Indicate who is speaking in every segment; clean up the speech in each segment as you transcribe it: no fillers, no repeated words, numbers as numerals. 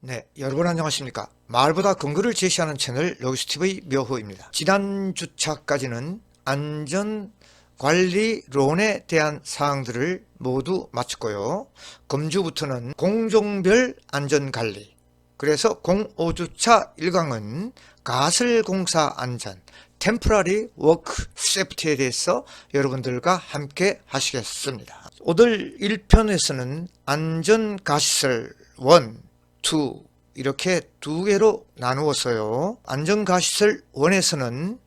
Speaker 1: 네, 여러분 안녕하십니까. 말보다 근거를 제시하는 채널 로기스TV 묘호입니다. 지난 주차까지는 안전관리론에 대한 사항들을 모두 마쳤고요. 금주부터는 공종별 안전관리, 그래서 05주차 1강은 가설공사 안전, 템포러리 워크 세프티에 대해서 여러분들과 함께 하시겠습니다. 오늘 1편에서는 안전가시설 1, 2 이렇게 두 개로 나누었어요. 안전가시설 1에서는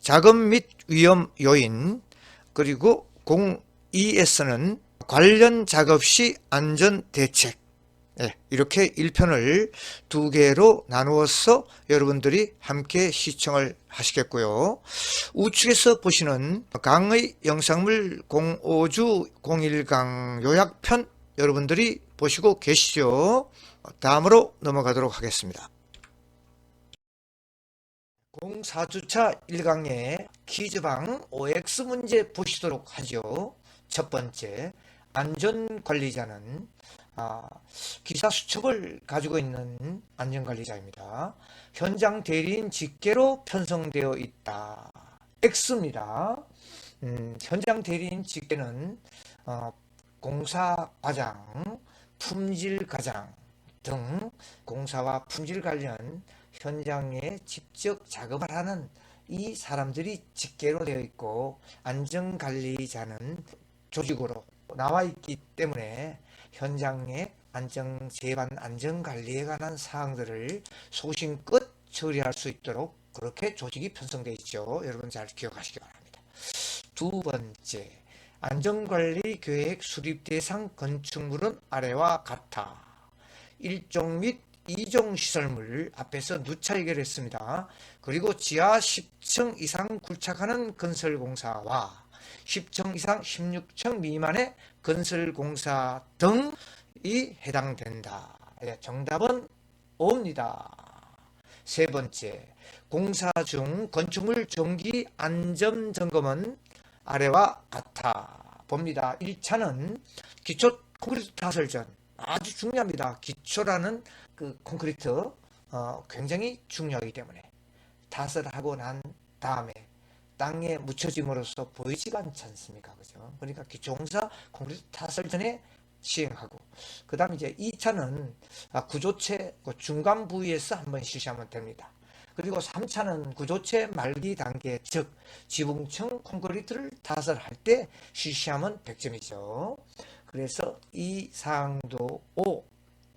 Speaker 1: 작업 및 위험 요인, 그리고 02에서는 관련 작업 시 안전 대책, 이렇게 1편을 두 개로 나누어서 여러분들이 함께 시청을 하시겠고요. 우측에서 보시는 강의 영상물 05주 01강 요약편 여러분들이 보시고 계시죠. 다음으로 넘어가도록 하겠습니다. 04주차 1강의 퀴즈방 OX 문제 보시도록 하죠. 첫 번째, 안전관리자는 기사 수첩을 가지고 있는 안전관리자입니다. 현장 대리인 직계로 편성되어 있다. X입니다. 현장 대리인 직계는 공사과장, 품질과장 등 공사와 품질 관련 현장에 직접 작업을 하는 이 사람들이 직계로 되어 있고, 안전관리자는 조직으로 나와 있기 때문에 현장의 재반 안전관리에 관한 사항들을 소신껏 처리할 수 있도록 그렇게 조직이 편성되어 있죠. 여러분 잘 기억하시기 바랍니다. 두 번째, 안전관리 계획 수립 대상 건축물은 아래와 같아. 1종 및 2종 시설물 앞에서 누차 해결했습니다. 그리고 지하 10층 이상 굴착하는 건설공사와 10층 이상 16층 미만의 건설공사 등이 해당된다. 정답은 O입니다. 세 번째, 공사 중 건축물 정기 안전 점검은 아래와 같아. 봅니다. 1차는 기초 콘크리트 타설 전, 아주 중요합니다. 기초라는 그 콘크리트 굉장히 중요하기 때문에 타설하고 난 다음에 땅에 묻혀짐으로써 보이지가 않지 않습니까? 그죠? 그러니까 기초공사 콘크리트 타설 전에 시행하고, 그 다음에 이제 2차는 구조체 중간 부위에서 한번 실시하면 됩니다. 그리고 3차는 구조체 말기 단계, 즉 지붕층 콘크리트를 타설할 때 실시하면 100점이죠. 그래서 이 사항도 O.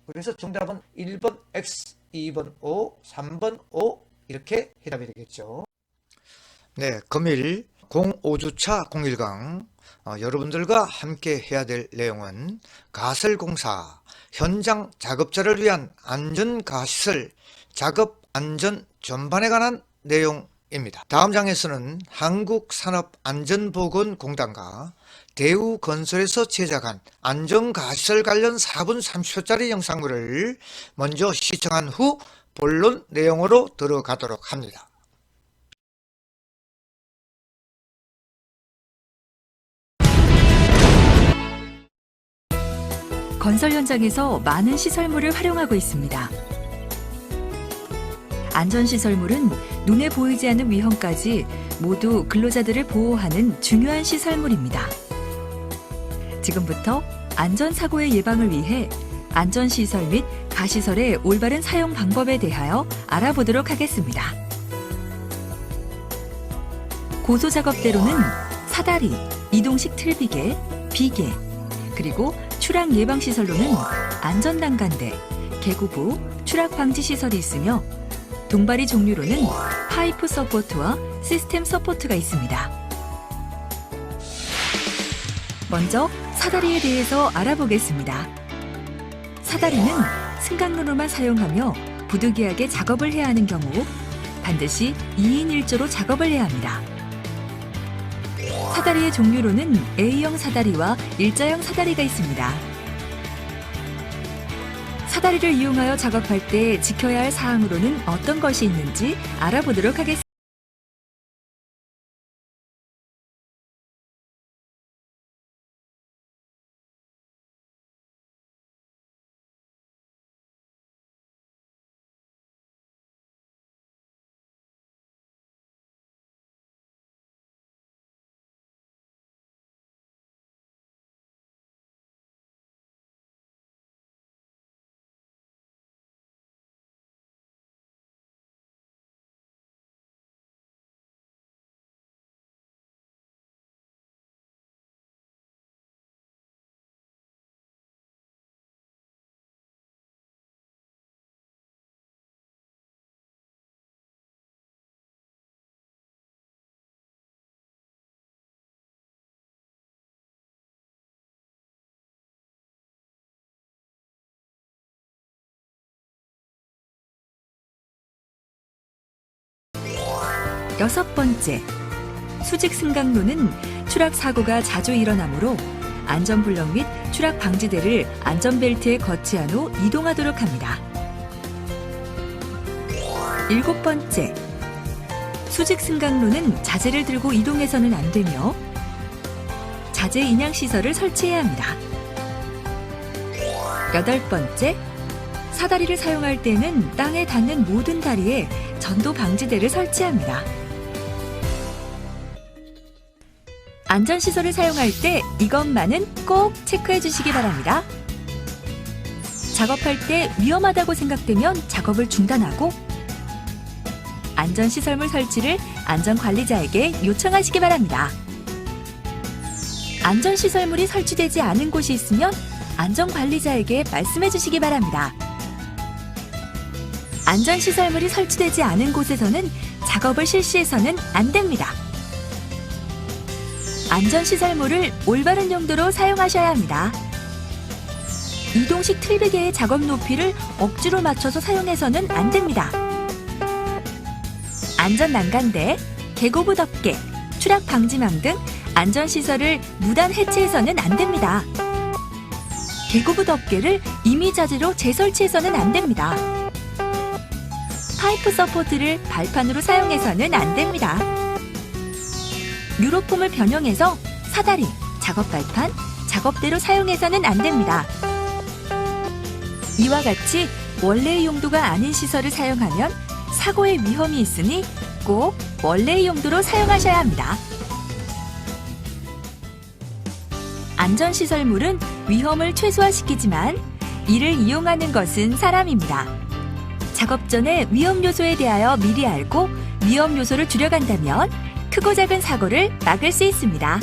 Speaker 1: 그래서 정답은 1번 X, 2번 O, 3번 O 이렇게 해답이 되겠죠. 네, 금일 05주차 01강 여러분들과 함께 해야 될 내용은 가설공사 현장 작업자를 위한 안전가시설 작업 안전 전반에 관한 내용입니다. 다음 장에서는 한국산업안전보건공단과 대우건설에서 제작한 안전가시설 관련 4분 30초짜리 영상물을 먼저 시청한 후 본론 내용으로 들어가도록 합니다.
Speaker 2: 건설 현장에서 많은 시설물을 활용하고 있습니다. 안전시설물은 눈에 보이지 않는 위험까지 모두 근로자들을 보호하는 중요한 시설물입니다. 지금부터 안전사고의 예방을 위해 안전시설 및 가시설의 올바른 사용 방법에 대하여 알아보도록 하겠습니다. 고소작업대로는 사다리, 이동식 틀비계, 비계, 그리고 추락 예방시설로는 안전난간대, 개구부, 추락방지시설이 있으며, 동바리 종류로는 파이프 서포트와 시스템 서포트가 있습니다. 먼저 사다리에 대해서 알아보겠습니다. 사다리는 승강로로만 사용하며 부득이하게 작업을 해야 하는 경우 반드시 2인 1조로 작업을 해야 합니다. 사다리의 종류로는 A형 사다리와 일자형 사다리가 있습니다. 사다리를 이용하여 작업할 때 지켜야 할 사항으로는 어떤 것이 있는지 알아보도록 하겠습니다. 6번째, 수직 승강로는 추락 사고가 자주 일어나므로 안전블럭 및 추락 방지대를 안전벨트에 거치한 후 이동하도록 합니다. 7번째, 수직 승강로는 자재를 들고 이동해서는 안 되며 자재 인양 시설을 설치해야 합니다. 8번째, 사다리를 사용할 때는 땅에 닿는 모든 다리에 전도 방지대를 설치합니다. 안전시설을 사용할 때 이것만은 꼭 체크해 주시기 바랍니다. 작업할 때 위험하다고 생각되면 작업을 중단하고 안전시설물 설치를 안전관리자에게 요청하시기 바랍니다. 안전시설물이 설치되지 않은 곳이 있으면 안전관리자에게 말씀해 주시기 바랍니다. 안전시설물이 설치되지 않은 곳에서는 작업을 실시해서는 안 됩니다. 안전시설물을 올바른 용도로 사용하셔야 합니다. 이동식 틀베개의 작업 높이를 억지로 맞춰서 사용해서는 안 됩니다. 안전난간대, 계고부 덮개, 추락 방지망 등 안전시설을 무단 해체해서는 안 됩니다. 계고부 덮개를 임의자재로 재설치해서는 안 됩니다. 파이프 서포트를 발판으로 사용해서는 안 됩니다. 유로폼을 변형해서 사다리, 작업발판, 작업대로 사용해서는 안 됩니다. 이와 같이 원래의 용도가 아닌 시설을 사용하면 사고의 위험이 있으니 꼭 원래의 용도로 사용하셔야 합니다. 안전시설물은 위험을 최소화시키지만 이를 이용하는 것은 사람입니다. 작업 전에 위험 요소에 대하여 미리 알고 위험 요소를 줄여간다면 크고 작은 사고를 막을 수 있습니다.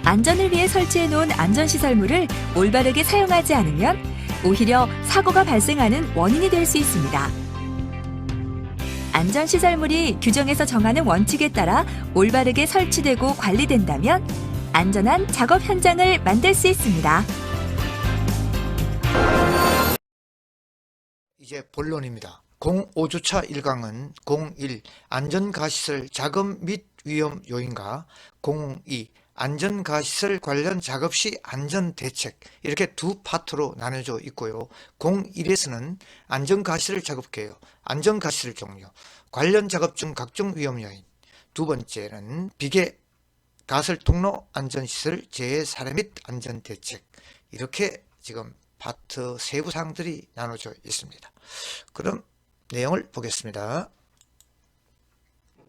Speaker 2: 안전을 위해 설치해 놓은 안전시설물을 올바르게 사용하지 않으면 오히려 사고가 발생하는 원인이 될 수 있습니다. 안전시설물이 규정에서 정하는 원칙에 따라 올바르게 설치되고 관리된다면 안전한 작업 현장을 만들 수 있습니다.
Speaker 1: 이제 본론입니다. 05주차 1강은 01 안전가시설 작업 및 위험 요인과 02 안전가시설 관련 작업 시 안전대책 이렇게 두 파트로 나눠져 있고요. 01에서는 안전가시설 작업계요, 안전가시설 종류, 관련 작업 중 각종 위험 요인, 두 번째는 비계 가설 통로 안전시설 재해 사례 및 안전대책 이렇게 지금 파트 세부 사항들이 나눠져 있습니다. 그럼 내용을 보겠습니다.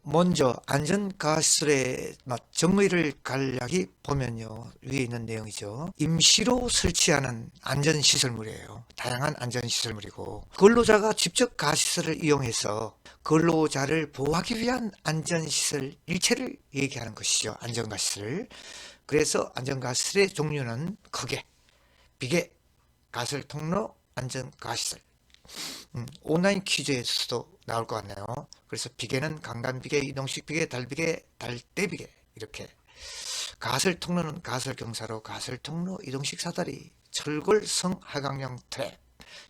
Speaker 1: 먼저 안전가시설의 정의를 간략히 보면요, 위에 있는 내용이죠. 임시로 설치하는 안전시설물이에요. 다양한 안전시설물이고 근로자가 직접 가시설을 이용해서 근로자를 보호하기 위한 안전시설 일체를 얘기하는 것이죠. 안전가시설. 그래서 안전가시설의 종류는 크게 비계, 가설 통로, 안전가시설. 온라인 퀴즈에서도 나올 것 같네요. 그래서 비계는 강간비계, 이동식 비계, 달비계, 달대비계 이렇게. 가설 통로는 가설 경사로, 가설 통로, 이동식 사다리, 철골 성 하강용 트랩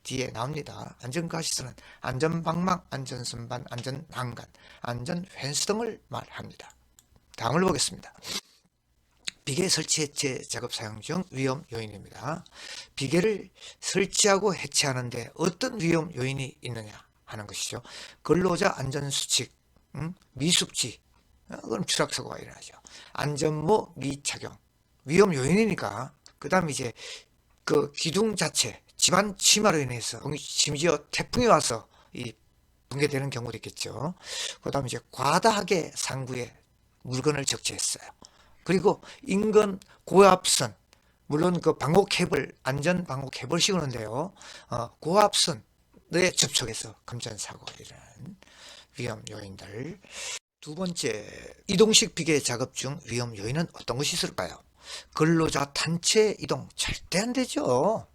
Speaker 1: 뒤에 나옵니다. 안전가시설은 안전방망, 안전선반, 안전난간, 안전펜스 등을 말합니다. 다음을 보겠습니다. 비계 설치 해체 작업 사용 중 위험 요인입니다. 비계를 설치하고 해체하는데 어떤 위험 요인이 있느냐 하는 것이죠. 근로자 안전수칙, 미숙지, 그럼 추락사고가 일어나죠. 안전모 미착용, 위험 요인이니까. 그 다음에 이제 그 기둥 자체, 집안 침하로 인해서 심지어 태풍이 와서 이 붕괴되는 경우도 있겠죠. 그 다음에 이제 과다하게 상부에 물건을 적재했어요. 그리고 인근 고압선, 물론 그 방호 케이블, 안전 방호 케이블 씌우는데요. 고압선에 접촉해서 금전사고가 일어나는 위험 요인들. 두 번째, 이동식 비계 작업 중 위험 요인은 어떤 것이 있을까요? 근로자 단체 이동 절대 안 되죠.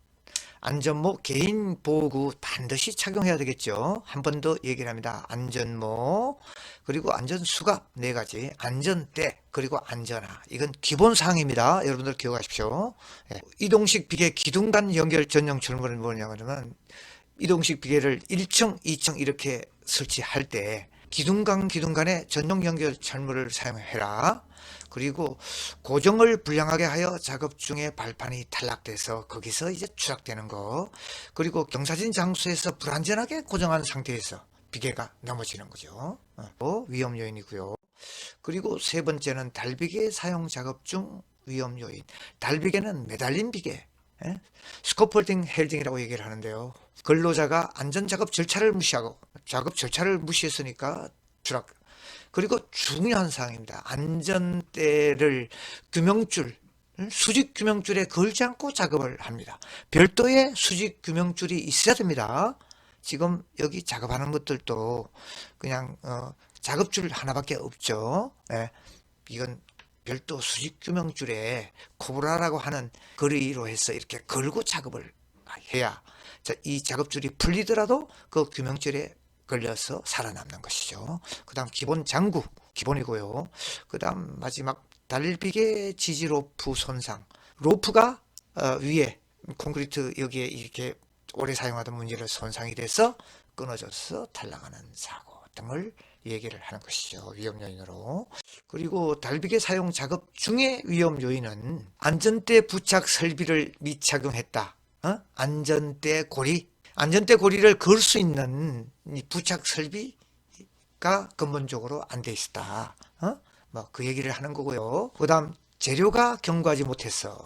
Speaker 1: 안전모 개인 보호구 반드시 착용해야 되겠죠. 한 번 더 얘기를 합니다. 안전모, 그리고 안전수갑 4가지, 안전대, 그리고 안전화. 이건 기본사항입니다. 여러분들 기억하십시오. 이동식 비계 기둥 간 연결 전용 출물은 뭐냐면 이동식 비계를 1층, 2층 이렇게 설치할 때 기둥 간에 전용 연결 철물을 사용해라. 그리고 고정을 불량하게 하여 작업 중에 발판이 탈락돼서 거기서 이제 추락되는 거. 그리고 경사진 장소에서 불안전하게 고정한 상태에서 비계가 넘어지는 거죠. 위험 요인이고요. 그리고 세 번째는 달비계 사용 작업 중 위험 요인. 달비계는 매달린 비계, 스코폴딩 헬딩이라고 얘기를 하는데요. 근로자가 안전작업 절차를 무시하고 작업 절차를 무시했으니까 추락. 그리고 중요한 사항입니다. 안전대를 규명줄, 수직 규명줄에 걸지 않고 작업을 합니다. 별도의 수직 규명줄이 있어야 됩니다. 지금 여기 작업하는 것들도 그냥 작업줄 하나밖에 없죠. 이건 별도 수직 규명줄에 코브라라고 하는 거리로 해서 이렇게 걸고 작업을 해야 이 작업줄이 풀리더라도 그 규명줄에 걸려서 살아남는 것이죠. 그 다음 기본 장구, 기본이고요. 그 다음 마지막 달비계 지지 로프 손상. 로프가 위에 콘크리트 여기에 이렇게 오래 사용하던 문제로 손상이 돼서 끊어져서 탈락하는 사고 등을 얘기를 하는 것이죠. 위험 요인으로. 그리고 달비계 사용 작업 중의 위험 요인은 안전대 부착 설비를 미착용했다. 안전대 고리. 안전대 고리를 걸 수 있는 이 부착 설비가 근본적으로 안 돼 있다. 뭐 그 얘기를 하는 거고요. 그 다음 재료가 경과하지 못해서,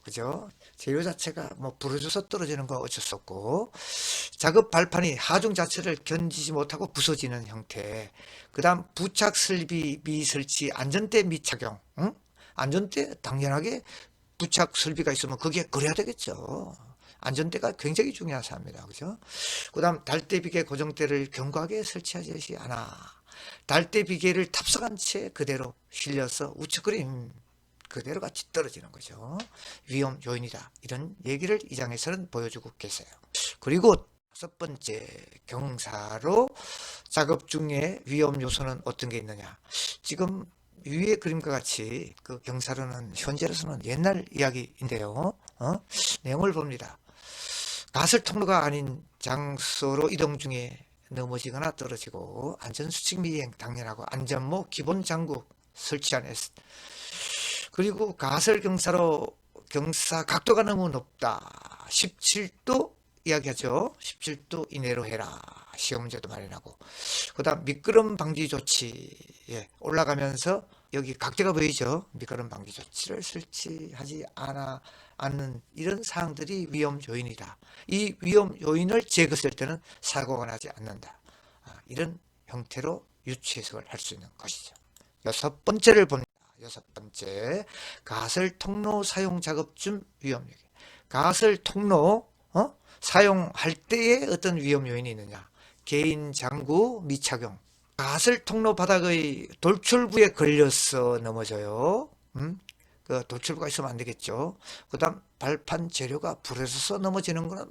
Speaker 1: 그죠? 재료 자체가 뭐 부러져서 떨어지는 거 어쩔 수 없고, 작업 발판이 하중 자체를 견디지 못하고 부서지는 형태. 그 다음 부착 설비 미설치, 안전대 미착용. 안전대 당연하게 부착 설비가 있으면 거기에 걸어야 되겠죠. 안전대가 굉장히 중요한 사항입니다. 그죠? 그 다음 달대비계 고정대를 견고하게 설치하지 않아. 달대비계를 탑승한 채 그대로 실려서 우측그림 그대로 같이 떨어지는 거죠. 위험 요인이다. 이런 얘기를 이 장에서는 보여주고 계세요. 그리고 다섯 번째, 경사로 작업 중에 위험 요소는 어떤 게 있느냐. 지금 위의 그림과 같이 그 경사로는 현재로서는 옛날 이야기인데요. 내용을 봅니다. 가설 통로가 아닌 장소로 이동 중에 넘어지거나 떨어지고 안전수칙 미행 당연하고 안전모 기본 장구 설치 안 했. 그리고 가설 경사로 경사 각도가 너무 높다. 17도 이야기하죠. 17도 이내로 해라. 시험 문제도 마련하고. 그 다음 미끄럼 방지 조치. 올라가면서 여기 각도가 보이죠. 미끄럼 방지 조치를 설치하지 않는 이런 사항들이 위험 요인이다. 이 위험 요인을 제거할 때는 사고가 나지 않는다. 이런 형태로 유추 해석을 할 수 있는 것이죠. 여섯 번째를 봅니다. 여섯 번째, 가설 통로 사용 작업 중 위험 요인. 가설 통로 사용할 때에 어떤 위험 요인이 있느냐. 개인 장구 미착용. 가설 통로 바닥의 돌출부에 걸려서 넘어져요. 그 돌출부가 있으면 안 되겠죠. 그 다음 발판 재료가 부러져서 넘어지는 거는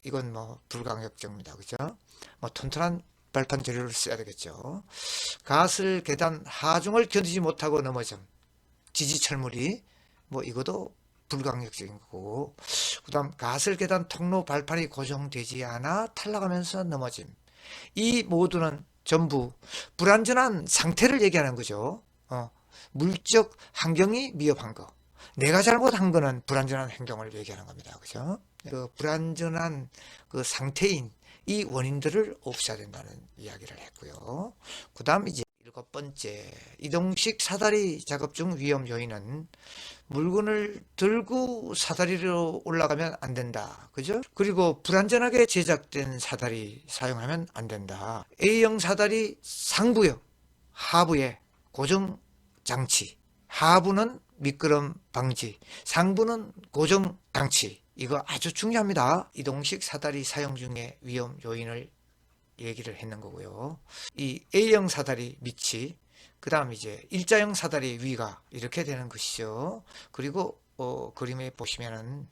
Speaker 1: 이건 불가역적입니다. 그죠? 튼튼한 발판 재료를 써야 되겠죠. 가설 계단 하중을 견디지 못하고 넘어짐. 지지철물이 이것도 불가역적인 거고. 그 다음 가설 계단 통로 발판이 고정되지 않아 탈락하면서 넘어짐. 이 모두는 전부 불안전한 상태를 얘기하는 거죠. 물적 환경이 위협한 거. 내가 잘못한 거는 불안전한 행동을 얘기하는 겁니다. 그죠? 그 불안전한 그 상태인 이 원인들을 없애야 된다는 이야기를 했고요. 그 다음 이제 일곱 번째, 이동식 사다리 작업 중 위험 요인은 물건을 들고 사다리로 올라가면 안 된다. 그죠? 그리고 불안전하게 제작된 사다리 사용하면 안 된다. A형 사다리 상부요, 하부에 고정 장치, 하부는 미끄럼 방지, 상부는 고정 장치. 이거 아주 중요합니다. 이동식 사다리 사용 중에 위험 요인을 얘기를 했는 거고요. 이 A형 사다리 밑이, 그 다음 이제 일자형 사다리 위가 이렇게 되는 것이죠. 그리고 그림에 보시면은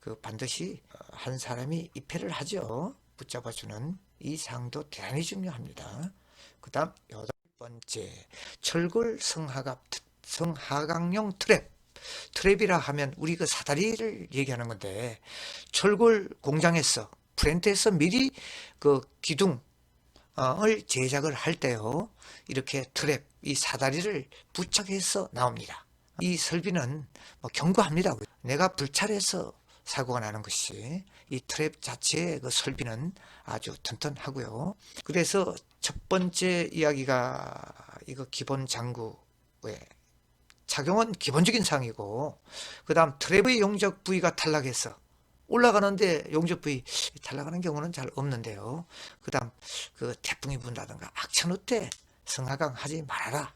Speaker 1: 그 반드시 한 사람이 입회를 하죠. 붙잡아주는 이 사항도 대단히 중요합니다. 그 다음 여덟 번째, 철골 성하강용 트랩. 트랩이라 하면 우리 그 사다리를 얘기하는 건데, 철골 공장에서 플랜트에서 미리 그 기둥 제작을 할 때요, 이렇게 트랩, 이 사다리를 부착해서 나옵니다. 이 설비는 뭐 견고합니다. 내가 불찰해서 사고가 나는 것이, 이 트랩 자체의 그 설비는 아주 튼튼하고요. 그래서 첫 번째 이야기가 이거 기본 장구의 착용은 기본적인 사항이고, 그 다음 트랩의 용접 부위가 탈락해서 올라가는데 용접 부위 탈락하는 경우는 잘 없는데요. 그 다음 그 태풍이 분다든가 악천후 때 승하강 하지 말아라.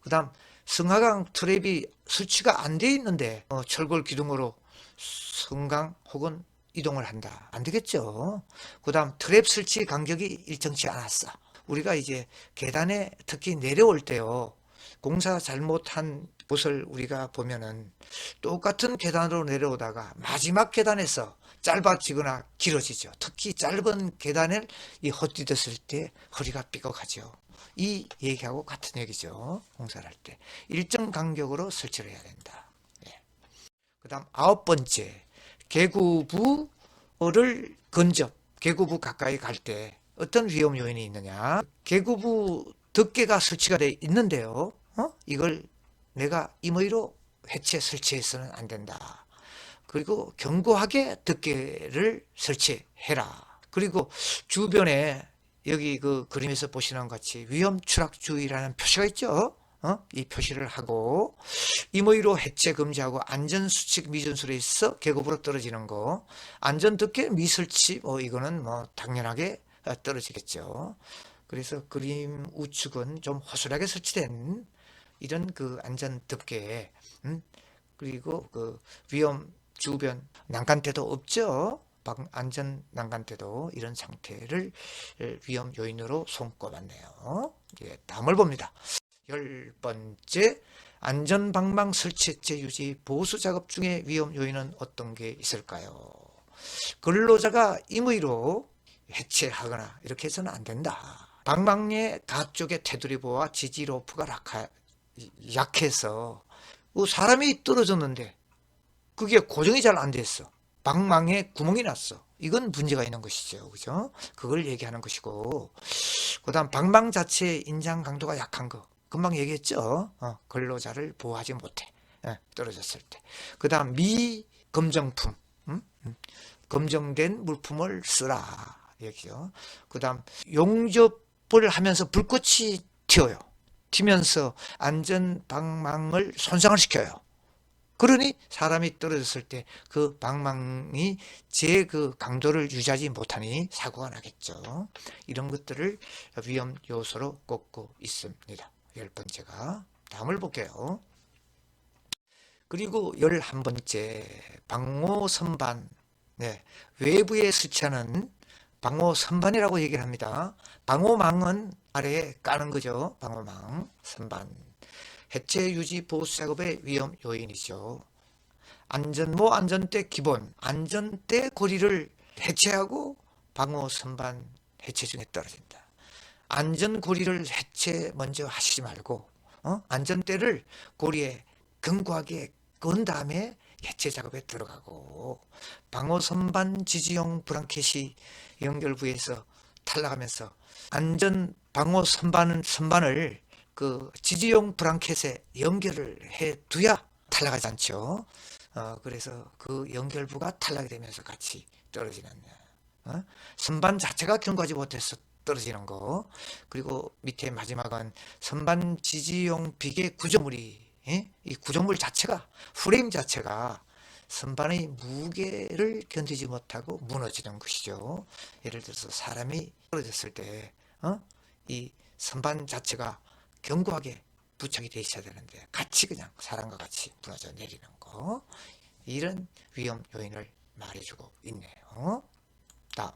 Speaker 1: 그 다음 승하강 트랩이 설치가 안 돼 있는데 철골 기둥으로 승강 혹은 이동을 한다. 안 되겠죠. 그 다음 트랩 설치 간격이 일정치 않았어. 우리가 이제 계단에 특히 내려올 때요, 공사 잘못한 곳을 우리가 보면은 똑같은 계단으로 내려오다가 마지막 계단에서 짧아지거나 길어지죠. 특히 짧은 계단을 이 헛디뎠을 때 허리가 삐걱하죠. 이 얘기하고 같은 얘기죠. 공사를 할 때 일정 간격으로 설치를 해야 된다. 예. 그 다음 9번째, 개구부를 근접, 개구부 가까이 갈 때 어떤 위험 요인이 있느냐. 개구부 덮개가 설치가 돼 있는데요, 이걸 내가 임의로 해체 설치해서는 안 된다. 그리고 견고하게 덮개를 설치해라. 그리고 주변에 여기 그 그림에서 보시는 것 같이 위험 추락 주의라는 표시가 있죠. 이 표시를 하고 임의로 해체 금지하고 안전수칙 미준수에 있어 계급으로 떨어지는 거, 안전덮개 미설치 이거는 뭐 당연하게 떨어지겠죠. 그래서 그림 우측은 좀 허술하게 설치된 이런 그 안전덮개, 그리고 그 위험 주변 난간대도 없죠. 안전 난간대도 이런 상태를 위험 요인으로 손꼽았네요. 예, 다음을 봅니다. 10번째, 안전방망 설치 해체 유지 보수 작업 중에 위험 요인은 어떤 게 있을까요? 근로자가 임의로 해체하거나 이렇게 해서는 안 된다. 방망의 가쪽에 테두리보와 지지 로프가 약해서 사람이 떨어졌는데 그게 고정이 잘 안 됐어. 방망에 구멍이 났어. 이건 문제가 있는 것이죠. 그죠? 그걸 얘기하는 것이고, 그 다음 방망 자체의 인장 강도가 약한 거. 금방 얘기했죠. 근로자를 보호하지 못해. 떨어졌을 때. 그 다음 미검정품. 검정된 물품을 쓰라. 얘기죠. 그 다음 용접을 하면서 불꽃이 튀어요. 튀면서 안전방망을 손상을 시켜요. 그러니 사람이 떨어졌을 때 그 방망이 그 강도를 유지하지 못하니 사고가 나겠죠. 이런 것들을 위험 요소로 꼽고 있습니다. 10번째가. 다음을 볼게요. 그리고 11번째, 방호 선반. 네, 외부에 설치하는 방호 선반이라고 얘기를 합니다. 방호망은 아래에 까는 거죠. 방호망 선반. 해체 유지 보수 작업의 위험 요인이죠. 안전모 안전대 기본, 안전대 고리를 해체하고 방호 선반 해체 중에 떨어진다. 안전 고리를 해체 먼저 하시지 말고 안전대를 고리에 견고하게 건 다음에 해체 작업에 들어가고, 방호 선반 지지용 브랑켓이 연결부에서 탈락하면서 안전 방호 선반을 그 지지용 브랑켓에 연결을 해 두야 탈락하지 않죠. 그래서 그 연결부가 탈락이 되면서 같이 떨어지는, 선반 자체가 견고하지 못해서 떨어지는 거. 그리고 밑에 마지막은 선반 지지용 비계 구조물이, 이 구조물 자체가, 프레임 자체가 선반의 무게를 견디지 못하고 무너지는 것이죠. 예를 들어서 사람이 떨어졌을 때 이 선반 자체가 견고하게 부착이 돼 있어야 되는데 같이 그냥 사람과 같이 무너져 내리는 거, 이런 위험 요인을 말해주고 있네요. 다음.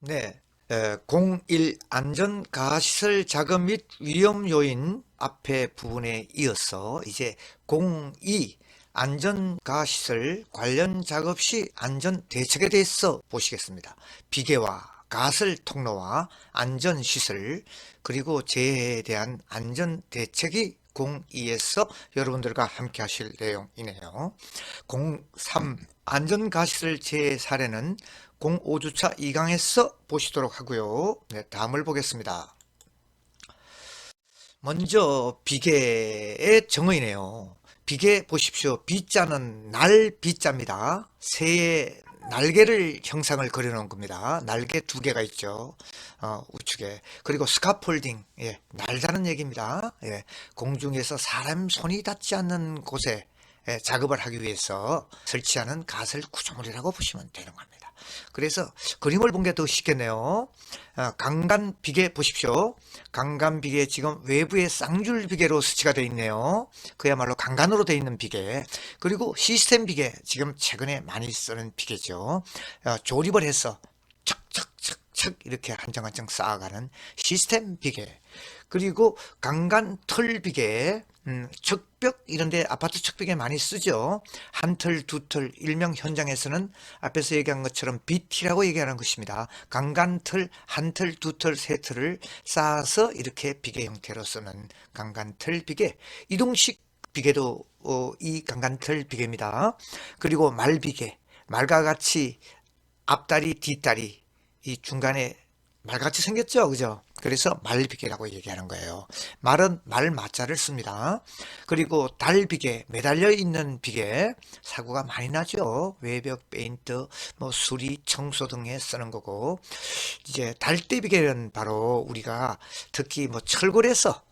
Speaker 1: 네, 01 안전 가시설 작업 및 위험 요인 앞에 부분에 이어서 이제 02 안전 가시설 관련 작업 시 안전 대책에 대해서 보시겠습니다. 비계와 가설 통로와 안전 시설, 그리고 재해에 대한 안전 대책이 02에서 여러분들과 함께 하실 내용이네요. 03 안전가시설 재해 사례는 05주차 2강에서 보시도록 하고요. 네, 다음을 보겠습니다. 먼저 비계의 정의네요. 비계 보십시오. 비자는 날 비자입니다. 새의 날개를 형상을 그려놓은 겁니다. 날개 두 개가 있죠. 우측에. 그리고 스카폴딩, 예, 날다는 얘기입니다. 예, 공중에서 사람 손이 닿지 않는 곳에 작업을 하기 위해서 설치하는 가설 구조물이라고 보시면 되는 겁니다. 그래서 그림을 본 게 더 쉽겠네요. 강간 비계 보십시오. 강간 비계 지금 외부에 쌍줄 비계로 설치가 되어 있네요. 그야말로 강간으로 되어 있는 비계. 그리고 시스템 비계, 지금 최근에 많이 쓰는 비계죠. 조립을 해서 척척척척 이렇게 한 장 한 장 쌓아가는 시스템 비계. 그리고 강간 털 비계, 척벽 이런데 아파트 척벽에 많이 쓰죠. 한 털, 두 털, 일명 현장에서는 앞에서 얘기한 것처럼 BT라고 얘기하는 것입니다. 강간털, 한 털, 두 털, 세 털을 쌓아서 이렇게 비계 형태로 쓰는 강간털 비계. 이동식 비계도 이 강간털 비계입니다. 그리고 말비계, 말과 같이 앞다리, 뒷다리, 이 중간에 말같이 생겼죠, 그죠? 그래서 말비계라고 얘기하는 거예요. 말은 말 마자를 씁니다. 그리고 달비계, 매달려 있는 비계, 사고가 많이 나죠. 외벽 페인트, 뭐 수리, 청소 등에 쓰는 거고, 이제 달대비계는 바로 우리가 특히 뭐 철골에서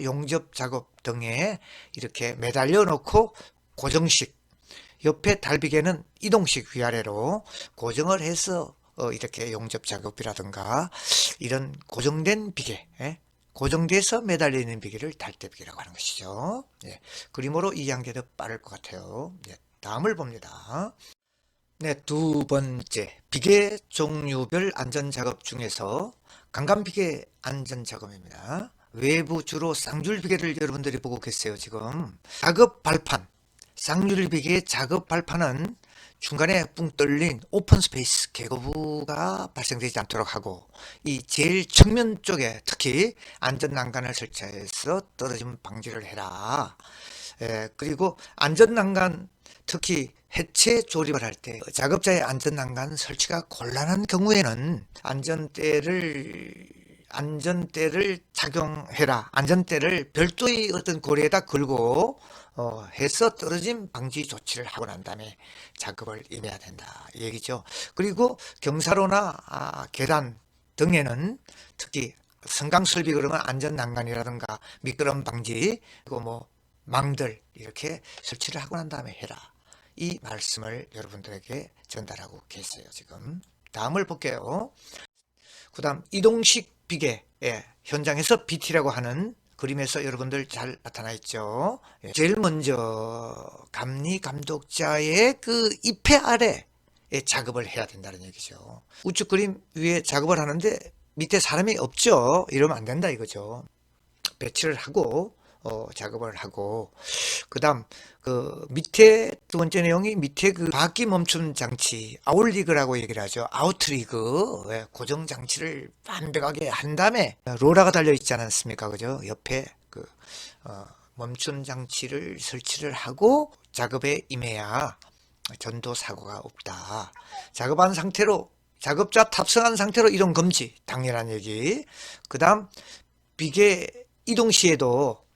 Speaker 1: 용접 작업 등에 이렇게 매달려 놓고 고정식, 옆에 달비계는 이동식 위아래로 고정을 해서 이렇게 용접 작업이라든가 이런 고정된 비계, 고정돼서 매달려 있는 비계를 달대비계라고 하는 것이죠. 예, 그림으로 이해한 게 더 빠를 것 같아요. 예, 다음을 봅니다. 네, 두 번째, 비계 종류별 안전작업 중에서 강간비계 안전작업입니다. 외부 주로 쌍줄비계를 여러분들이 보고 계세요. 지금 작업 발판, 쌍줄비계의 작업 발판은 중간에 붕 뚫린 오픈 스페이스 개거부가 발생되지 않도록 하고, 이 제일 측면 쪽에 특히 안전난간을 설치해서 떨어짐 방지를 해라. 그리고 안전난간, 특히 해체 조립을 할 때 작업자의 안전난간 설치가 곤란한 경우에는 안전대를 착용해라. 안전대를 별도의 어떤 고리에다 걸고 해서 떨어짐 방지 조치를 하고 난 다음에 작업을 임해야 된다 이 얘기죠. 그리고 경사로나 계단 등에는 특히 성강설비 그러면 안전난간이라든가 미끄럼 방지, 그리고 뭐 망들 이렇게 설치를 하고 난 다음에 해라. 이 말씀을 여러분들에게 전달하고 계세요. 지금 다음을 볼게요. 그 다음 이동식 비계, 현장에서 BT라고 하는 그림에서 여러분들 잘 나타나 있죠. 제일 먼저 감리 감독자의 그 입회 아래 작업을 해야 된다는 얘기죠. 우측 그림 위에 작업을 하는데 밑에 사람이 없죠. 이러면 안 된다 이거죠. 배치를 하고 작업을 하고, 그 다음 그 밑에 두 번째 내용이 밑에 그 바퀴 멈춤 장치, 아웃리그라고 얘기를 하죠. 아웃리그, 고정 장치를 완벽하게 한 다음에 로라가 달려 있지 않았습니까, 그죠? 옆에 그 멈춤 장치를 설치를 하고 작업에 임해야 전도 사고가 없다. 작업한 상태로, 작업자 탑승한 상태로 이동 금지, 당연한 얘기. 그 다음 비계 이동 시에도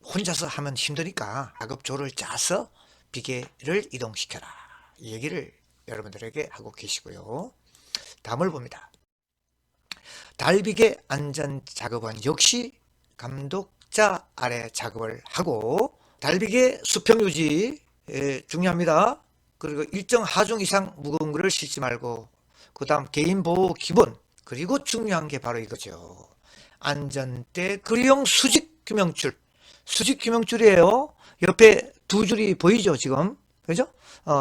Speaker 1: 혼자서 하면 힘드니까 작업조를 짜서 비계를 이동시켜라. 이 얘기를 여러분들에게 하고 계시고요. 다음을 봅니다. 달비계 안전작업은 역시 감독자 아래 작업을 하고, 달비계 수평유지 중요합니다. 그리고 일정 하중 이상 무거운 것을 싣지 말고, 그 다음 개인보호 기본, 그리고 중요한 게 바로 이거죠. 안전대 그리용 수직 규명줄. 수직 규명줄이에요. 옆에 두 줄이 보이죠, 지금? 그죠?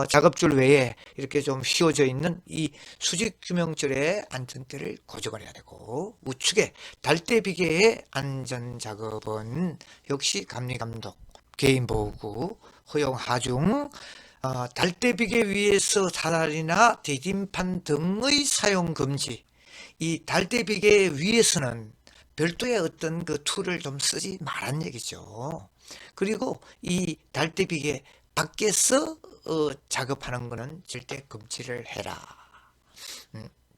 Speaker 1: 작업줄 외에 이렇게 좀 휘어져 있는 이 수직 규명줄에 안전대를 고정을 해야 되고, 우측에 달대비계의 안전작업은 역시 감리감독, 개인보호구, 허용 하중, 달대비계 위에서 사다리나 디딤판 등의 사용 금지. 이 달대비계 위에서는 별도의 어떤 그 툴을 좀 쓰지 말란 얘기죠. 그리고 이 달대비계 밖에서 작업하는 거는 절대 금지를 해라.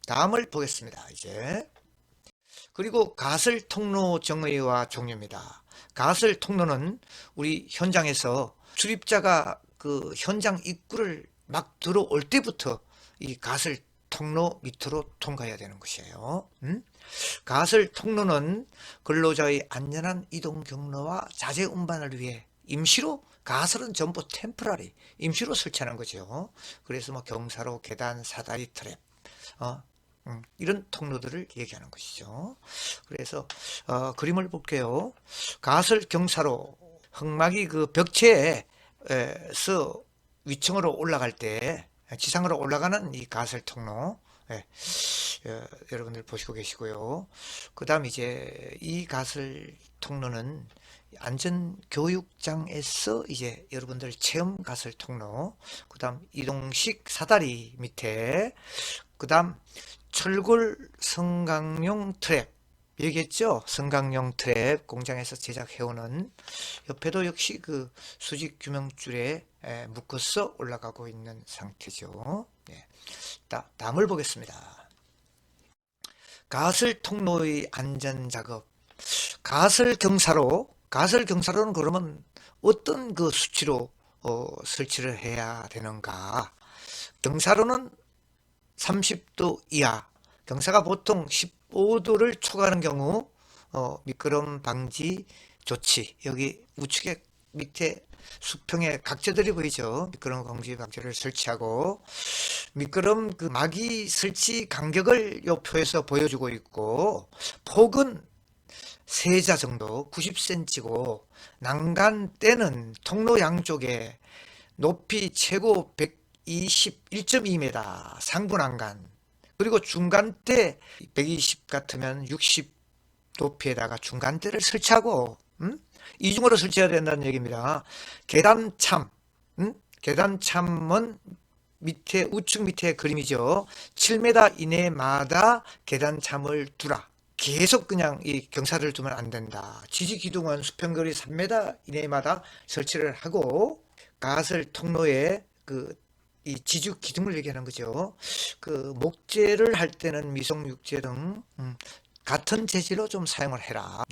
Speaker 1: 다음을 보겠습니다. 이제 그리고 가설 통로 정의와 종류입니다. 가설 통로는 우리 현장에서 출입자가 그 현장 입구를 막 들어올 때부터 이 가설 통로 밑으로 통과해야 되는 것이에요. 가설 통로는 근로자의 안전한 이동 경로와 자재 운반을 위해 임시로, 가설은 전부 템포라리 임시로 설치하는 거죠. 그래서 뭐 경사로, 계단, 사다리, 트랩 이런 통로들을 얘기하는 것이죠. 그래서 그림을 볼게요. 가설 경사로, 흙막이 그 벽체에서 위층으로 올라갈 때, 지상으로 올라가는 이 가설 통로, 여러분들 보시고 계시고요. 그 다음 이제 이 가설 통로는 안전교육장에서 이제 여러분들 체험 가설 통로, 그 다음 이동식 사다리 밑에, 그 다음 철골 성강용 트랩, 얘기했죠? 성강용 트랩 공장에서 제작해오는, 옆에도 역시 그 수직 규명줄에 묶어서 올라가고 있는 상태죠. 다음을 보겠습니다. 가설 통로의 안전 작업. 가설 경사로는 그러면 어떤 그 수치로 설치를 해야 되는가? 경사로는 30도 이하, 경사가 보통 15도를 초과하는 경우 미끄럼 방지 조치, 여기 우측에 밑에 수평에 각재들이 보이죠. 미끄럼 방지 방지를 설치하고, 미끄럼 그 막이 설치 간격을 요 표에서 보여주고 있고, 폭은 세자 정도 90cm고, 난간대는 통로 양쪽에 높이 최고 121.2m 상부 난간, 그리고 중간대 120 같으면 60 높이에다가 중간대를 설치하고, 이중으로 설치해야 된다는 얘기입니다. 계단참, 계단참은 밑에, 우측 밑에 그림이죠. 7m 이내마다 계단참을 두라. 계속 그냥 이 경사를 두면 안 된다. 지지 기둥은 수평거리 3m 이내마다 설치를 하고, 가설 통로에 이 지주 기둥을 얘기하는 거죠. 그 목재를 할 때는 미송육재 등 같은 재질로 좀 사용을 해라.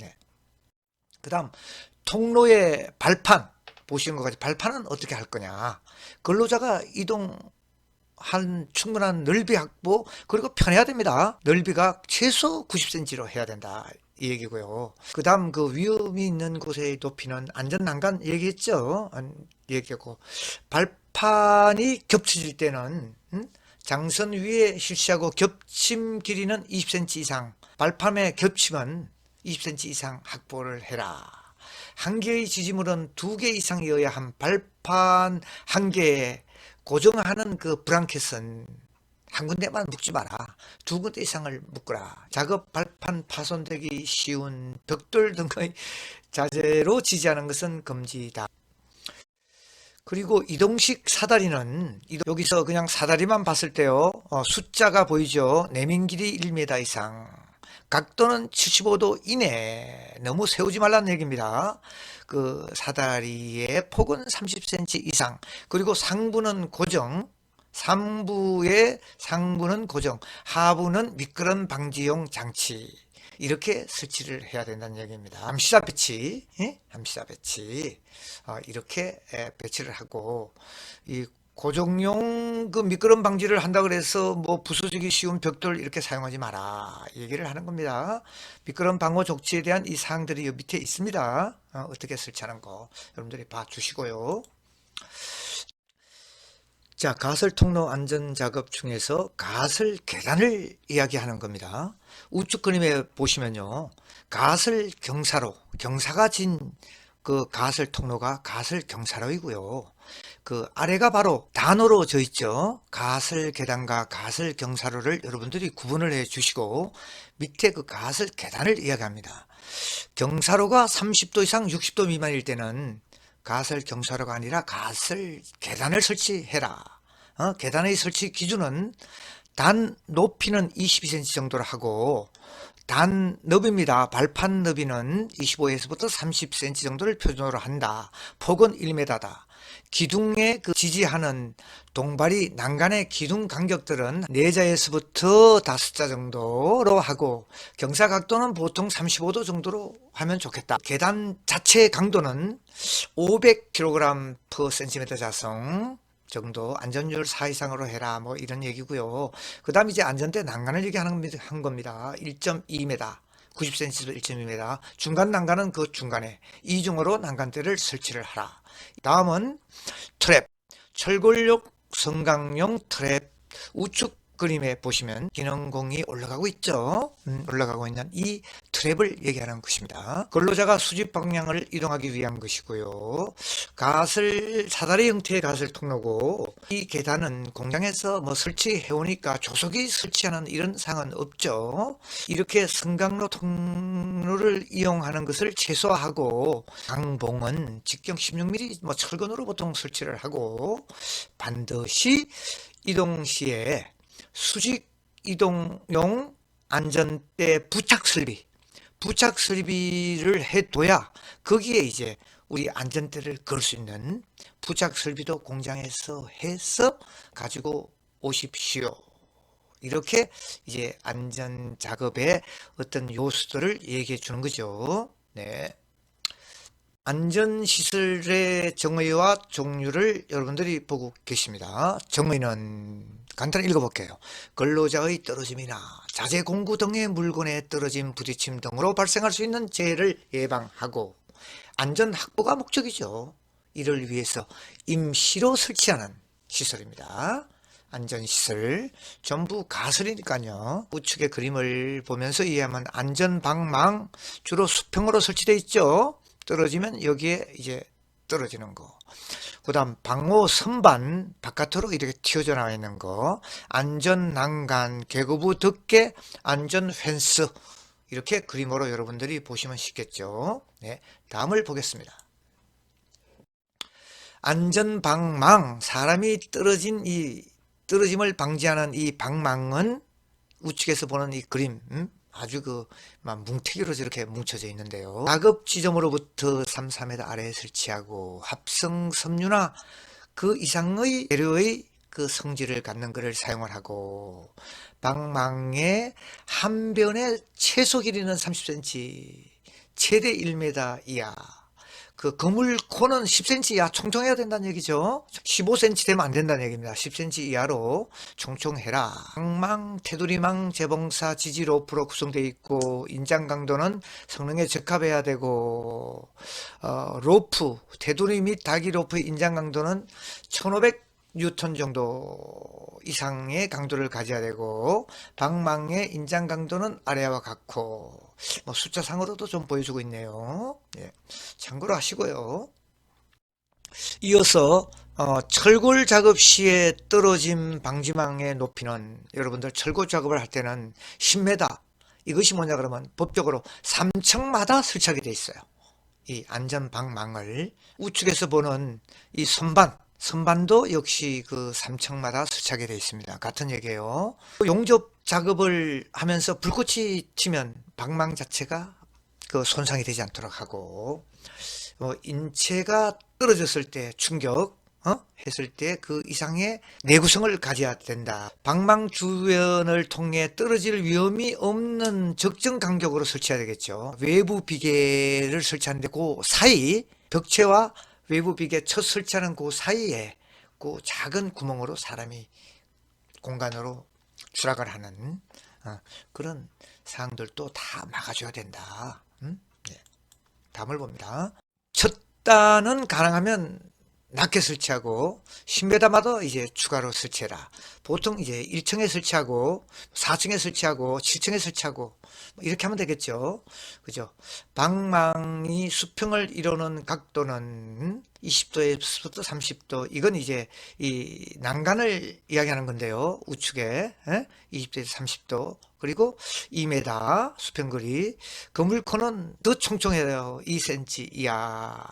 Speaker 1: 그 다음 통로의 발판, 보시는 것 같이 발판은 어떻게 할 거냐. 근로자가 이동한 충분한 넓이 확보, 그리고 편해야 됩니다. 넓이가 최소 90cm로 해야 된다, 이 얘기고요. 그 다음 그 위험이 있는 곳의 높이는 안전난간 얘기했죠. 얘기하고, 발판이 겹쳐질 때는 장선 위에 실시하고 겹침 길이는 20cm 이상, 발판의 겹침은 20cm 이상 확보를 해라. 한 개의 지지물은 2개 이상이어야 한 발판 한 개에 고정하는 그 브랑켓은 한 군데만 묶지 마라. 2군데 이상을 묶어라. 작업 발판 파손되기 쉬운 벽돌 등의 자재로 지지하는 것은 금지다. 그리고 이동식 사다리는, 여기서 그냥 사다리만 봤을 때요, 숫자가 보이죠. 내민 길이 1m 이상, 각도는 75도 이내, 너무 세우지 말라는 얘기입니다. 그 사다리의 폭은 30cm 이상, 그리고 상부는 고정, 상부는 고정, 하부는 미끄럼 방지용 장치, 이렇게 설치를 해야 된다는 얘기입니다. 암시자 배치, 암시자 배치, 이렇게 배치를 하고, 이 고정용 그 미끄럼 방지를 한다 그래서 뭐 부서지기 쉬운 벽돌 이렇게 사용하지 마라, 얘기를 하는 겁니다. 미끄럼 방어 조치에 대한 이 사항들이 여 밑에 있습니다. 어떻게 설치하는 거 여러분들이 봐주시고요. 자, 가설 통로 안전 작업 중에서 가설 계단을 이야기하는 겁니다. 우측 그림에 보시면요, 가설 경사로, 경사가 진 그 가설 통로가 가설 경사로이고요. 그 아래가 바로 단어로 져 있죠. 가설 계단과 가설 경사로를 여러분들이 구분을 해 주시고, 밑에 그 가설 계단을 이야기합니다. 경사로가 30도 이상 60도 미만일 때는 가설 경사로가 아니라 가설 계단을 설치해라. 계단의 설치 기준은 단 높이는 22cm 정도로 하고, 단 너비입니다. 발판 너비는 25에서부터 30cm 정도를 표준으로 한다. 폭은 1m다. 기둥에 그 지지하는 동발이 난간의 기둥 간격들은 4자에서부터 5자 정도로 하고 경사 각도는 보통 35도 정도로 하면 좋겠다. 계단 자체 강도는 500kg per cm 자성 정도, 안전율 4 이상으로 해라, 뭐 이런 얘기고요. 그 다음 이제 안전대 난간을 얘기하는 겁니다. 1.2m, 90cm에서 1.2m, 중간 난간은 그 중간에 이중으로 난간대를 설치를 하라. 다음은 트랩, 철골용 성강용 트랩. 우측 그림에 보시면 기능공이 올라가고 있죠. 올라가고 있는 이 트랩을 얘기하는 것입니다. 근로자가 수직 방향을 이동하기 위한 것이고요. 사다리 형태의 가슬 통로고, 이 계단은 공장에서 뭐 설치해 오니까 조속히 설치하는 이런 상은 없죠. 이렇게 성강로 통로를 이용하는 것을 최소화하고, 강봉은 직경 16mm 뭐 철근으로 보통 설치를 하고, 반드시 이동 시에 수직 이동용 안전대 부착 설비를 해둬야 거기에 이제 우리 안전대를 걸 수 있는 부착 설비도 공장에서 해서 가지고 오십시오. 이렇게 이제 안전 작업의 어떤 요소들을 얘기해 주는 거죠. 네. 안전시설의 정의와 종류를 여러분들이 보고 계십니다. 정의는 간단히 읽어볼게요. 근로자의 떨어짐이나 자재 공구 등의 물건에 떨어짐, 부딪힘 등으로 발생할 수 있는 재해를 예방하고, 안전 확보가 목적이죠. 이를 위해서 임시로 설치하는 시설입니다. 안전시설 전부 가설이니까요. 우측의 그림을 보면서 이해하면 안전방망 주로 수평으로 설치되어 있죠. 떨어지면 여기에 이제 떨어지는 거. 그 다음 방호 선반 바깥으로 이렇게 튀어져 나와 있는 거, 안전 난간, 계고부 덮개, 안전 펜스, 이렇게 그림으로 여러분들이 보시면 쉽겠죠. 네, 다음을 보겠습니다. 안전 방망, 사람이 떨어짐을 방지하는 이 방망은 우측에서 보는 이 그림, 아주 뭉태기로 저렇게 뭉쳐져 있는데요. 작업 지점으로부터 3m 아래에 설치하고, 합성 섬유나 그 이상의 재료의 그 성질을 갖는 것을 사용을 하고, 방망의 한 변의 최소 길이는 30cm, 최대 1m 이하, 그 그물코는 10cm 이하 총총해야 된다는 얘기죠. 15cm 되면 안 된다는 얘기입니다. 10cm 이하로 총총해라. 방망, 테두리망, 재봉사, 지지 로프로 구성되어 있고, 인장 강도는 성능에 적합해야 되고, 로프, 테두리 및 다기 로프의 인장 강도는 1500뉴턴 정도 이상의 강도를 가져야 되고, 방망의 인장 강도는 아래와 같고, 뭐 숫자상으로도 좀 보여주고 있네요. 예, 참고로 하시고요. 이어서 철골 작업 시에 떨어짐 방지망의 높이는, 여러분들 철골 작업을 할 때는 10m, 이것이 뭐냐 그러면 법적으로 3층마다 설치하게 돼 있어요. 이 안전방망을 우측에서 보는 이 선반도 역시 그 3층마다 설치하게 되어 있습니다. 같은 얘기예요. 용접 작업을 하면서 불꽃이 튀면 방망 자체가 그 손상이 되지 않도록 하고, 인체가 떨어졌을 때 충격 했을 때 그 이상의 내구성을 가져야 된다. 방망 주변을 통해 떨어질 위험이 없는 적정 간격으로 설치해야 되겠죠. 외부 비계를 설치하는데 그 사이, 벽체와 외부 비계 첫 설치하는 그 사이에 그 작은 구멍으로 사람이 공간으로 추락을 하는 그런 사항들도 다 막아줘야 된다. 네. 다음을 봅니다. 첫 단은 가능하면 낮게 설치하고 10m마다 이제 추가로 설치해라. 보통 이제 1층에 설치하고 4층에 설치하고 7층에 설치하고 이렇게 하면 되겠죠. 그죠? 방망이 수평을 이루는 각도는 20도에서부터 30도. 이건 이제 이 난간을 이야기하는 건데요. 우측에 20도에서 30도. 그리고 2m 수평거리. 그물코는 더 총총해요. 2cm 이하.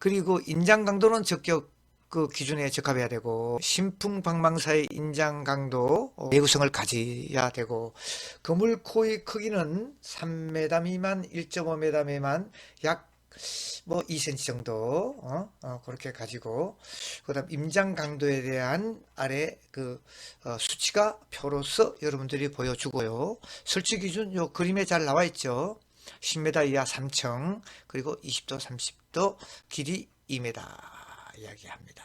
Speaker 1: 그리고 인장 강도는 적격 그 기준에 적합해야 되고, 신풍 방망사의 인장 강도 내구성을 가져야 되고, 그물코의 크기는 3m 미만, 1.5m 미만, 약 뭐 2cm 정도 그렇게 가지고, 그다음 임장 강도에 대한 아래 그 수치가 표로서 여러분들이 보여주고요. 설치 기준 요 그림에 잘 나와 있죠. 10m 이하 3층, 그리고 20도 30도, 길이 2m 이야기합니다.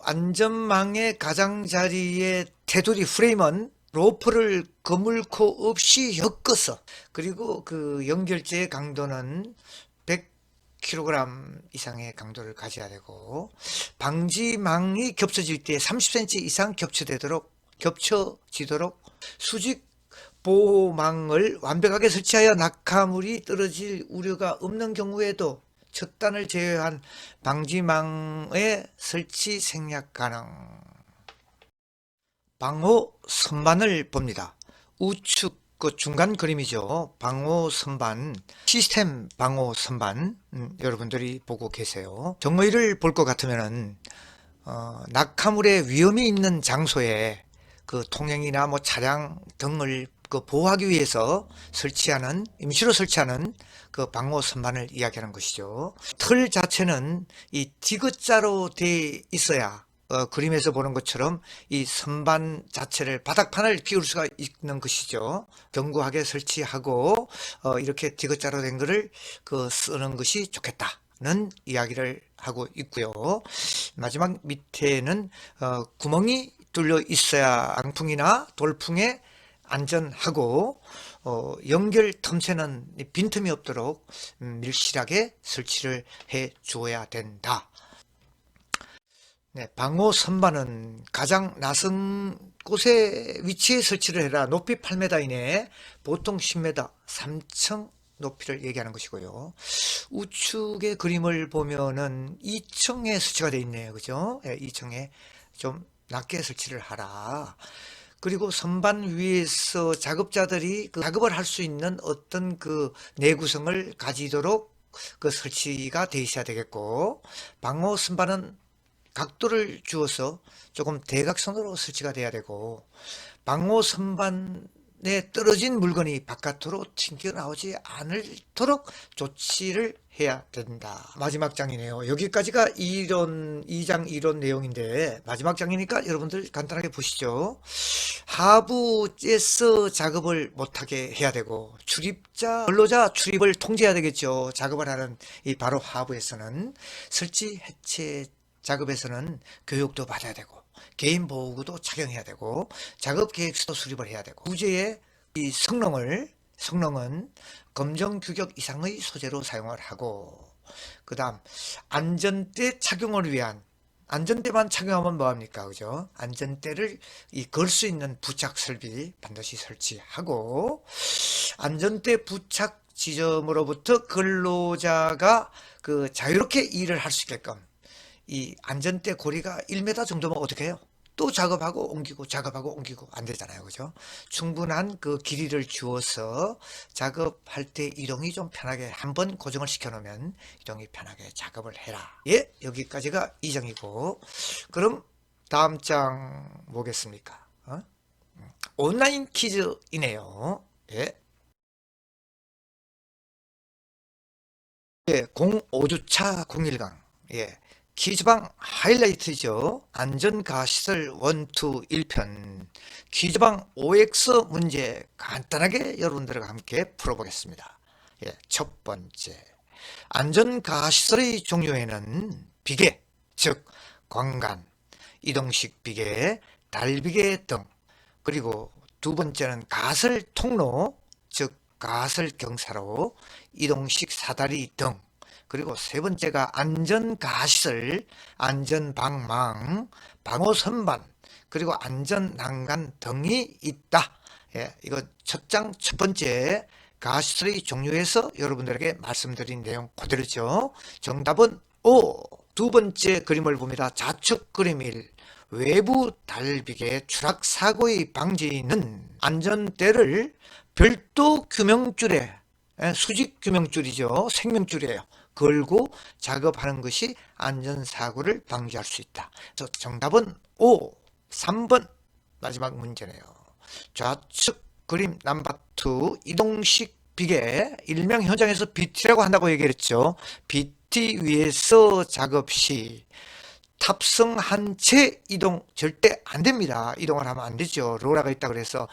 Speaker 1: 안전망의 가장자리의 테두리 프레임은 로프를 거물코 없이 엮어서, 그리고 그 연결제의 강도는 100kg 이상의 강도를 가져야 되고, 방지망이 겹쳐질 때 30cm 이상 겹쳐지도록 수직 보호망을 완벽하게 설치하여 낙하물이 떨어질 우려가 없는 경우에도 첫 단을 제외한 방지망의 설치 생략 가능. 방호 선반을 봅니다. 우측 그 중간 그림이죠. 방호 선반, 시스템 방호 선반, 여러분들이 보고 계세요. 정의를 볼 것 같으면은 낙하물의 위험이 있는 장소에 그 통행이나 뭐 차량 등을 그 보호하기 위해서 설치하는, 임시로 설치하는 그 방호 선반을 이야기하는 것이죠. 틀 자체는 이 디귿자로 되어 있어야 그림에서 보는 것처럼 이 선반 자체를 바닥판을 끼울 수가 있는 것이죠. 견고하게 설치하고 이렇게 디귿자로 된 것을 쓰는 것이 좋겠다는 이야기를 하고 있고요. 마지막 밑에는 구멍이 뚫려 있어야 앙풍이나 돌풍에 안전하고 연결 틈새는 빈틈이 없도록 밀실하게 설치를 해 주어야 된다. 네, 방호 선반은 가장 낯선 곳에 위치해 설치를 해라. 높이 8m 이내, 보통 10m, 3층 높이를 얘기하는 것이고요. 우측의 그림을 보면은 2층에 설치가 되어 있네요. 그죠? 네, 2층에 좀 낮게 설치를 하라. 그리고 선반 위에서 작업자들이 그 작업을 할 수 있는 어떤 그 내구성을 가지도록 그 설치가 되어 있어야 되겠고, 방호 선반은 각도를 주어서 조금 대각선으로 설치가 돼야 되고, 방호 선반에 떨어진 물건이 바깥으로 튕겨나오지 않도록 조치를 해야 된다. 마지막 장이네요. 여기까지가 2장 이론 내용인데, 마지막 장이니까 여러분들 간단하게 보시죠. 하부에서 작업을 못하게 해야 되고, 근로자 출입을 통제해야 되겠죠. 작업을 하는 이 바로 하부에서는. 설치 해체 작업에서는 교육도 받아야 되고, 개인 보호구도 착용해야 되고, 작업 계획서도 수립을 해야 되고, 부재의 이 성능은 검정 규격 이상의 소재로 사용을 하고, 그 다음 안전대 착용을 위한, 안전대만 착용하면 뭐합니까? 그죠? 안전대를 걸 수 있는 부착 설비 반드시 설치하고, 안전대 부착 지점으로부터 근로자가 그 자유롭게 일을 할 수 있게끔, 이 안전대 고리가 1m 정도면 어떻게 해요? 또 작업하고 옮기고 작업하고 옮기고 안 되잖아요. 그죠? 충분한 그 길이를 주어서 작업할 때 이동이 좀 편하게 한번 고정을 시켜 놓으면 이동이 편하게 작업을 해라. 예, 여기까지가 2장이고, 그럼 다음 장 뭐겠습니까? 온라인 퀴즈이네요. 예. 예, 05주차 01강. 예. 퀴즈방 하이라이트죠. 안전가시설 1, 2, 1편. 퀴즈방 OX 문제 간단하게 여러분들과 함께 풀어보겠습니다. 예, 첫 번째. 안전가시설의 종류에는 비계, 즉 광간, 이동식 비계, 달비계 등, 그리고 두 번째는 가설 통로, 즉 가설 경사로, 이동식 사다리 등, 그리고 세 번째가 안전가시설, 안전방망, 방호선반, 그리고 안전난간 등이 있다. 예, 이거 첫 번째 가시설의 종류에서 여러분들에게 말씀드린 내용 그대로죠. 정답은 O. 두 번째 그림을 봅니다. 좌측 그림 1. 외부 달비계 추락 사고의 방지는 안전대를 별도 규명줄에, 수직 규명줄이죠. 생명줄이에요. 걸고 작업하는 것이 안전사고를 방지할 수 있다. 그래서 정답은 O. 3번 마지막 문제네요. 좌측 그림 넘버 2. 이동식 비계, 일명 현장에서 BT라고 한다고 얘기했죠. BT 위에서 작업 시 탑승 한 채 이동 절대 안 됩니다. 이동을 하면 안 되죠. 로라가 있다 그래서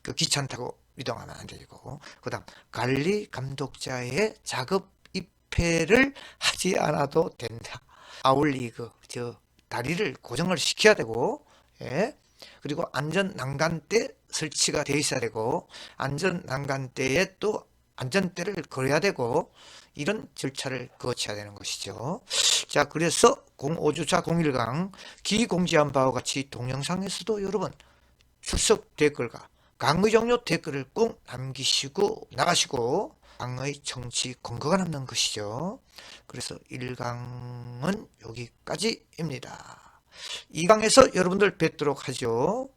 Speaker 1: 그 귀찮다고 이동하면 안 되고, 그 다음 관리 감독자의 작업 입회를 하지 않아도 된다. 아울리그 저 다리를 고정을 시켜야 되고, 예. 그리고 안전 난간대 설치가 돼 있어야 되고, 안전 난간대에 또 안전대를 걸어야 되고, 이런 절차를 거쳐야 되는 것이죠. 자, 그래서 5주차 01강 기공지한 바와 같이 동영상에서도 여러분 출석 댓글과 강의 종료 댓글을 꼭 남기시고 나가시고, 강의 청취 공고가 남는 것이죠. 그래서 1강은 여기까지입니다. 2강에서 여러분들 뵙도록 하죠.